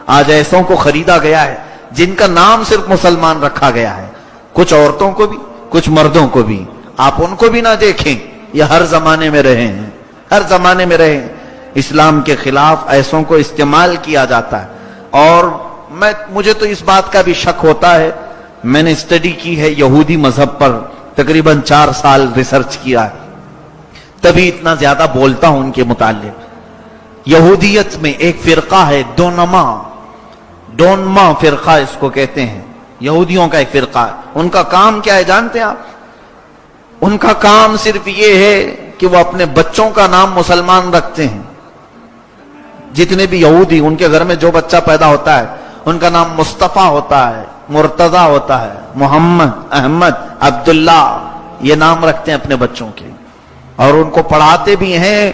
آج ایسوں کو خریدا گیا ہے جن کا نام صرف مسلمان رکھا گیا ہے، کچھ عورتوں کو بھی کچھ مردوں کو بھی. آپ ان کو بھی نہ دیکھیں، یہ ہر زمانے میں رہے ہیں، ہر زمانے میں رہے ہیں. اسلام کے خلاف ایسوں کو استعمال کیا جاتا ہے. اور مجھے تو اس بات کا بھی شک ہوتا ہے، میں نے اسٹڈی کی ہے یہودی مذہب پر، تقریباً 4 سال ریسرچ کیا ہے، تبھی اتنا زیادہ بولتا ہوں ان کے متعلق. یہودیت میں ایک فرقہ ہے ڈونما فرقہ اس کو کہتے ہیں، یہودیوں کا ایک فرقہ ہے. ان کا کام کیا ہے جانتے ہیں آپ؟ ان کا کام صرف یہ ہے کہ وہ اپنے بچوں کا نام مسلمان رکھتے ہیں. جتنے بھی یہودی ان کے گھر میں جو بچہ پیدا ہوتا ہے ان کا نام مصطفیٰ ہوتا ہے، مرتضی ہوتا ہے، محمد، احمد، عبداللہ، یہ نام رکھتے ہیں اپنے بچوں کے. اور ان کو پڑھاتے بھی ہیں،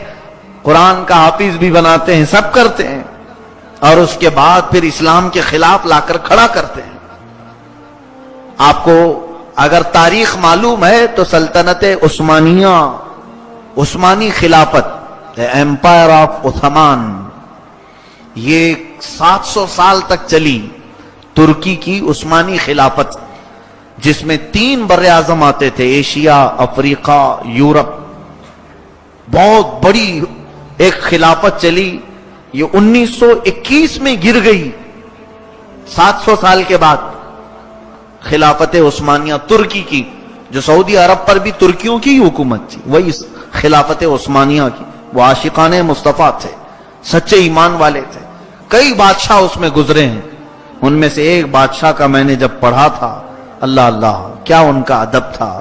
قرآن کا حافظ بھی بناتے ہیں، سب کرتے ہیں. اور اس کے بعد پھر اسلام کے خلاف لا کر کھڑا کرتے ہیں. آپ کو اگر تاریخ معلوم ہے تو سلطنت عثمانیہ، عثمانی خلافت، ایمپائر آف عثمان، یہ 700 سال تک چلی. ترکی کی عثمانی خلافت جس میں 3 بر اعظم آتے تھے، ایشیا، افریقہ، یورپ. بہت بڑی ایک خلافت چلی. یہ 1921 میں گر گئی. 700 سال کے بعد خلافت عثمانیہ ترکی کی، جو سعودی عرب پر بھی ترکیوں کی حکومت تھی، وہی خلافت عثمانیہ کی. وہ عاشقان مصطفیٰ تھے، سچے ایمان والے تھے. کئی بادشاہ اس میں گزرے ہیں. ان میں سے ایک بادشاہ کا میں نے جب پڑھا تھا، اللہ اللہ کیا ان کا ادب تھا.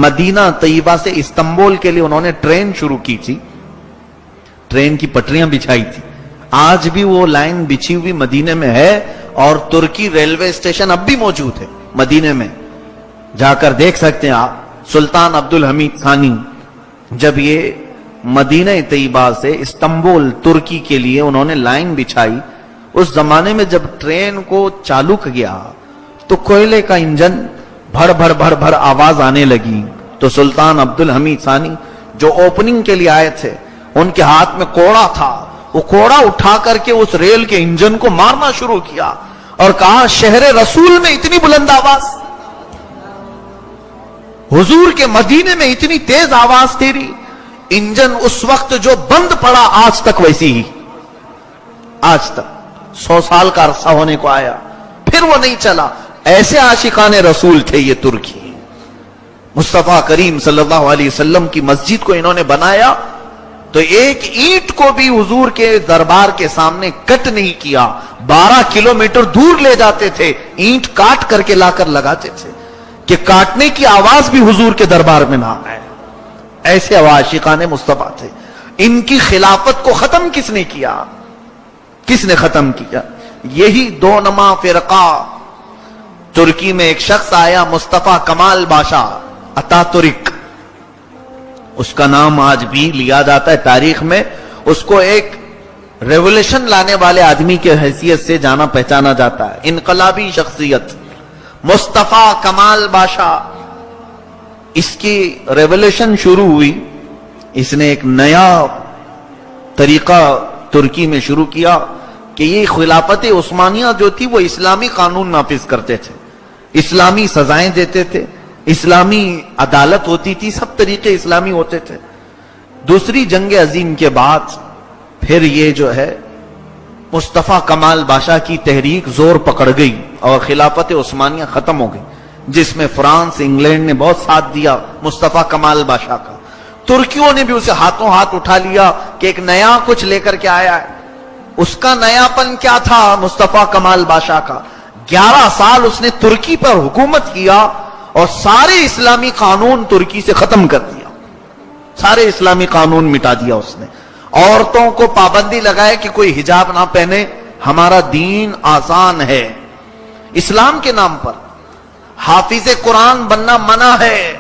مدینہ طیبہ سے استنبول کے لیے انہوں نے ٹرین شروع کی تھی، ٹرین کی پٹریاں بچھائی تھی. آج بھی وہ لائن بچھی ہوئی مدینے میں ہے، اور ترکی ریلوے اسٹیشن اب بھی موجود ہے مدینے میں، جا کر دیکھ سکتے ہیں آپ. سلطان عبدالحمید ثانی جب یہ مدینہ طیبہ سے استنبول ترکی کے لیے انہوں نے لائن بچھائی، اس زمانے میں جب ٹرین کو چالو کیا تو کوئلے کا انجن بھڑ بھڑ بھڑ بھڑ آواز آنے لگی. تو سلطان عبدالحمید ثانی جو اوپننگ کے لیے آئے تھے، ان کے ہاتھ میں کوڑا تھا. وہ کوڑا اٹھا کر کے اس ریل کے انجن کو مارنا شروع کیا اور کہا، شہر رسول میں اتنی بلند آواز، حضور کے مدینے میں اتنی تیز آواز تیری. انجن اس وقت جو بند پڑا آج تک ویسی ہی، آج تک 100 سال کا عرصہ ہونے کو آیا، پھر وہ نہیں چلا. ایسے عاشقان رسول تھے یہ ترکی. مصطفیٰ کریم صلی اللہ علیہ وسلم کی مسجد کو انہوں نے بنایا تو ایک اینٹ کو بھی حضور کے دربار کے سامنے کٹ نہیں کیا. 12 کلومیٹر دور لے جاتے تھے، اینٹ کاٹ کر کے لا کر لگاتے تھے کہ کاٹنے کی آواز بھی حضور کے دربار میں نہ آئے. ایسے عاشقان مصطفیٰ تھے. ان کی خلافت کو ختم کس نے کیا؟ کس نے ختم کیا؟ یہی دونما فرقہ. ترکی میں ایک شخص آیا، مصطفیٰ کمال باشا اتاتورک، اس کا نام آج بھی لیا جاتا ہے تاریخ میں. اس کو ایک ریولوشن لانے والے آدمی کے حیثیت سے جانا پہچانا جاتا ہے، انقلابی شخصیت مصطفیٰ کمال باشا. اس کی ریولوشن شروع ہوئی، اس نے ایک نیا طریقہ ترکی میں شروع کیا کہ یہ خلافت عثمانیہ جو تھی وہ اسلامی قانون نافذ کرتے تھے، اسلامی سزائیں دیتے تھے، اسلامی عدالت ہوتی تھی، سب طریقے اسلامی ہوتے تھے. دوسری جنگ عظیم کے بعد پھر یہ جو ہے مصطفیٰ کمال باشا کی تحریک زور پکڑ گئی اور خلافت عثمانیہ ختم ہو گئی، جس میں فرانس، انگلینڈ نے بہت ساتھ دیا مصطفیٰ کمال باشا کا. ترکیوں نے بھی اسے ہاتھوں ہاتھ اٹھا لیا کہ ایک نیا کچھ لے کر کے آیا ہے. اس کا نیا پن کیا تھا؟ مصطفیٰ کمال باشا کا 11 سال اس نے ترکی پر حکومت کیا اور سارے اسلامی قانون ترکی سے ختم کر دیا، سارے اسلامی قانون مٹا دیا اس نے. عورتوں کو پابندی لگائے کہ کوئی حجاب نہ پہنے، ہمارا دین آسان ہے. اسلام کے نام پر حافظ قرآن بننا منع ہے.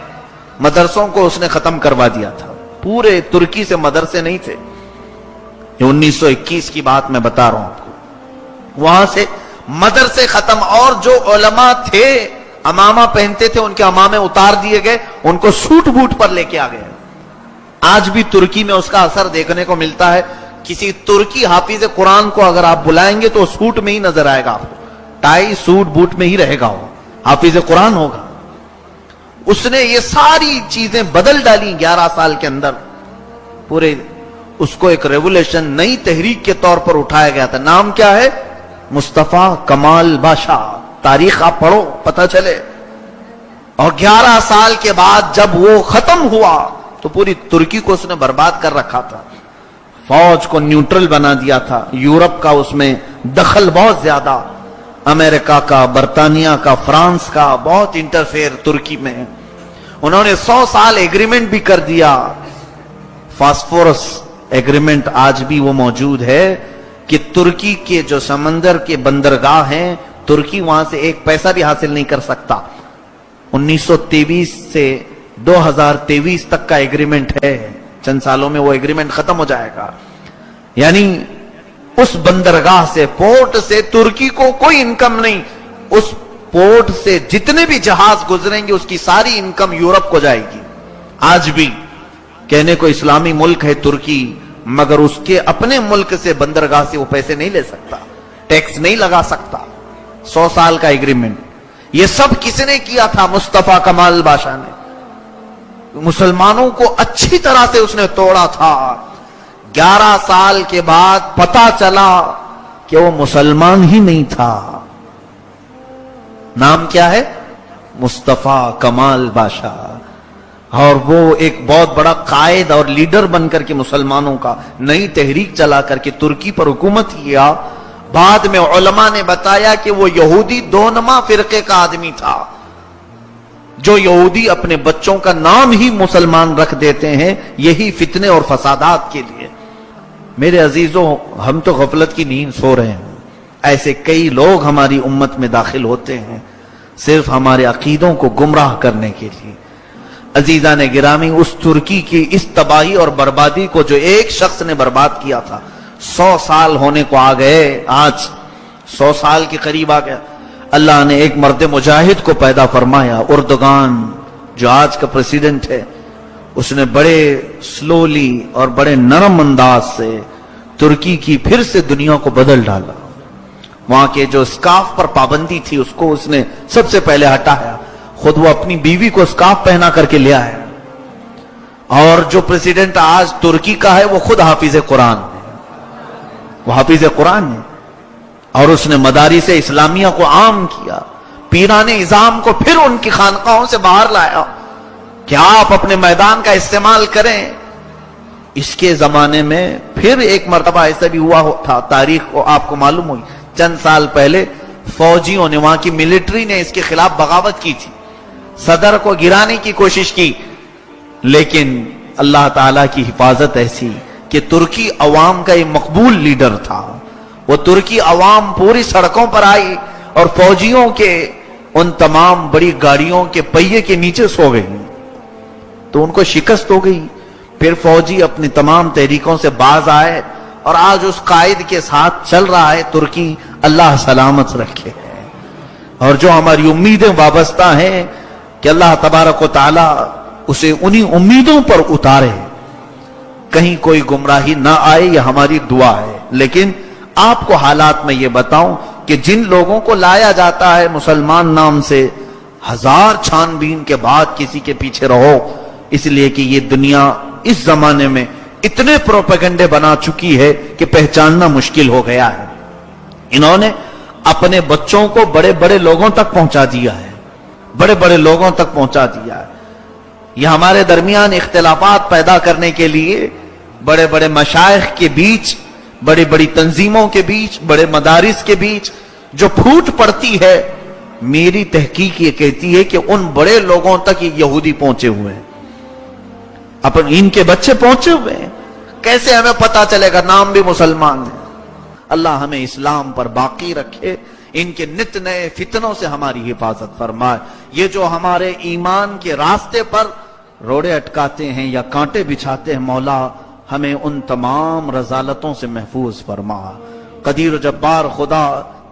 مدرسوں کو اس نے ختم کروا دیا تھا. پورے ترکی سے مدرسے نہیں تھے. یہ 1921 کی بات میں بتا رہا ہوں آپ کو. وہاں سے مدرسے ختم، اور جو علماء تھے امامہ پہنتے تھے ان کے امامے اتار دیے گئے، ان کو سوٹ بوٹ پر لے کے آ گئے. آج بھی ترکی میں اس کا اثر دیکھنے کو ملتا ہے. کسی ترکی حافظ قرآن کو اگر آپ بلائیں گے تو سوٹ میں ہی نظر آئے گا آپ کو، ٹائی سوٹ بوٹ میں ہی رہے گا، وہ حافظ قرآن ہوگا۔ اس نے یہ ساری چیزیں بدل ڈالی 11 سال کے اندر، پورے اس کو ایک ریولیوشن، نئی تحریک کے طور پر اٹھایا گیا تھا۔ نام کیا ہے؟ مصطفیٰ کمال بادشاہ۔ تاریخ آپ پڑھو پتہ چلے۔ اور 11 سال کے بعد جب وہ ختم ہوا تو پوری ترکی کو اس نے برباد کر رکھا تھا، فوج کو نیوٹرل بنا دیا تھا، یورپ کا اس میں دخل بہت زیادہ، امریکہ کا، برطانیہ کا، فرانس کا بہت انٹرفیئر ترکی میں۔ انہوں نے 100 سال ایگریمنٹ بھی کر دیا، فاسفورس ایگریمنٹ آج بھی وہ موجود ہے کہ ترکی کے جو سمندر کے بندرگاہ ہیں، ترکی وہاں سے ایک پیسہ بھی حاصل نہیں کر سکتا۔ 1923 سے 2023 تک کا ایگریمنٹ ہے، چند سالوں میں وہ ایگریمنٹ ختم ہو جائے گا۔ یعنی اس بندرگاہ سے، پورٹ سے ترکی کو کوئی انکم نہیں، اس پورٹ سے جتنے بھی جہاز گزریں گے اس کی ساری انکم یورپ کو جائے گی۔ آج بھی کہنے کو اسلامی ملک ہے ترکی، مگر اس کے اپنے ملک سے بندرگاہ سے وہ پیسے نہیں لے سکتا، ٹیکس نہیں لگا سکتا۔ 100 سال کا ایگریمنٹ، یہ سب کس نے کیا تھا؟ مصطفیٰ کمال بادشاہ نے۔ مسلمانوں کو اچھی طرح سے اس نے توڑا تھا۔ 11 سال کے بعد پتا چلا کہ وہ مسلمان ہی نہیں تھا۔ نام کیا ہے؟ مصطفیٰ کمال بادشاہ۔ اور وہ ایک بہت بڑا قائد اور لیڈر بن کر کے مسلمانوں کا نئی تحریک چلا کر کے ترکی پر حکومت کیا۔ بعد میں علماء نے بتایا کہ وہ یہودی دونما فرقے کا آدمی تھا، جو یہودی اپنے بچوں کا نام ہی مسلمان رکھ دیتے ہیں، یہی فتنے اور فسادات کے لیے۔ میرے عزیزوں، ہم تو غفلت کی نیند سو رہے ہیں، ایسے کئی لوگ ہماری امت میں داخل ہوتے ہیں صرف ہمارے عقیدوں کو گمراہ کرنے کے لیے۔ عزیزان گرامی، اس ترکی کی اس تباہی اور بربادی کو جو ایک شخص نے برباد کیا تھا، 100 سال ہونے کو آ گئے، آج 100 سال کے قریب آ گیا۔ اللہ نے ایک مرد مجاہد کو پیدا فرمایا، اردگان جو آج کا پریزیڈنٹ ہے، اس نے بڑے سلولی اور بڑے نرم انداز سے ترکی کی پھر سے دنیا کو بدل ڈالا۔ وہاں کے جو اسکارف پر پابندی تھی اس کو اس نے سب سے پہلے ہٹایا، خود وہ اپنی بیوی کو اسکارف پہنا کر کے لیا ہے۔ اور جو پریزیڈنٹ آج ترکی کا ہے وہ خود حافظ قرآن ہے، وہ حافظ قرآن ہے، اور اس نے مدارس اسلامیہ کو عام کیا، پیران اعظام کو پھر ان کی خانقاہوں سے باہر لایا کہ آپ اپنے میدان کا استعمال کریں۔ اس کے زمانے میں پھر ایک مرتبہ ایسا بھی ہوا تھا، تاریخ کو آپ کو معلوم ہوئی، چند سال پہلے فوجیوں نے، وہاں کی ملٹری نے اس کے خلاف بغاوت کی تھی، صدر کو گرانے کی کوشش کی، لیکن اللہ تعالیٰ کی حفاظت ایسی کہ ترکی عوام کا ایک مقبول لیڈر تھا۔ وہ ترکی عوام پوری سڑکوں پر آئی اور فوجیوں کے ان تمام بڑی گاڑیوں کے پہیے کے نیچے سو گئی، تو ان کو شکست ہو گئی۔ پھر فوجی اپنی تمام تحریکوں سے باز آئے اور آج اس قائد کے ساتھ چل رہا ہے ترکی، اللہ سلامت رکھے۔ اور جو ہماری امیدیں وابستہ ہیں کہ اللہ تبارک و تعالی اسے انہی امیدوں پر اتارے، کہیں کوئی گمراہی نہ آئے، یہ ہماری دعا ہے۔ لیکن آپ کو حالات میں یہ بتاؤں کہ جن لوگوں کو لایا جاتا ہے مسلمان نام سے، 1000 چھان بین کے بعد کسی کے پیچھے رہو، اس لیے کہ یہ دنیا اس زمانے میں اتنے پروپیگنڈے بنا چکی ہے کہ پہچاننا مشکل ہو گیا ہے۔ انہوں نے اپنے بچوں کو بڑے بڑے لوگوں تک پہنچا دیا ہے، بڑے بڑے لوگوں تک پہنچا دیا ہے۔ یہ ہمارے درمیان اختلافات پیدا کرنے کے لیے بڑے بڑے مشائخ کے بیچ، بڑی بڑی تنظیموں کے بیچ، بڑے مدارس کے بیچ جو پھوٹ پڑتی ہے، میری تحقیق یہ کہتی ہے کہ ان بڑے لوگوں تک یہ یہودی پہنچے ہوئے ہیں، ان کے بچے پہنچے ہوئے ہیں۔ کیسے ہمیں پتا چلے گا؟ نام بھی مسلمان ہے۔ اللہ ہمیں اسلام پر باقی رکھے، ان کے نت نئے فتنوں سے ہماری حفاظت فرمائے۔ یہ جو ہمارے ایمان کے راستے پر روڑے اٹکاتے ہیں یا کانٹے بچھاتے ہیں، مولا ہمیں ان تمام رذالتوں سے محفوظ فرما۔ قدیر و جبار خدا،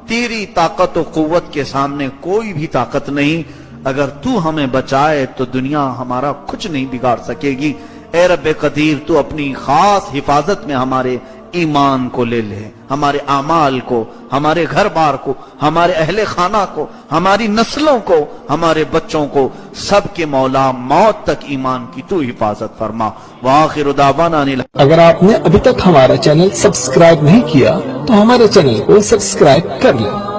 تیری طاقت و قوت کے سامنے کوئی بھی طاقت نہیں، اگر تو ہمیں بچائے تو دنیا ہمارا کچھ نہیں بگاڑ سکے گی۔ اے رب قدیر، تو اپنی خاص حفاظت میں ہمارے ایمان کو لے لے، ہمارے اعمال کو، ہمارے گھر بار کو، ہمارے اہل خانہ کو، ہماری نسلوں کو، ہمارے بچوں کو، سب کے مولا موت تک ایمان کی تو حفاظت فرما۔ وآخر دعوانا اگر آپ نے ابھی تک ہمارا چینل سبسکرائب نہیں کیا تو ہمارے چینل کو سبسکرائب کر لیں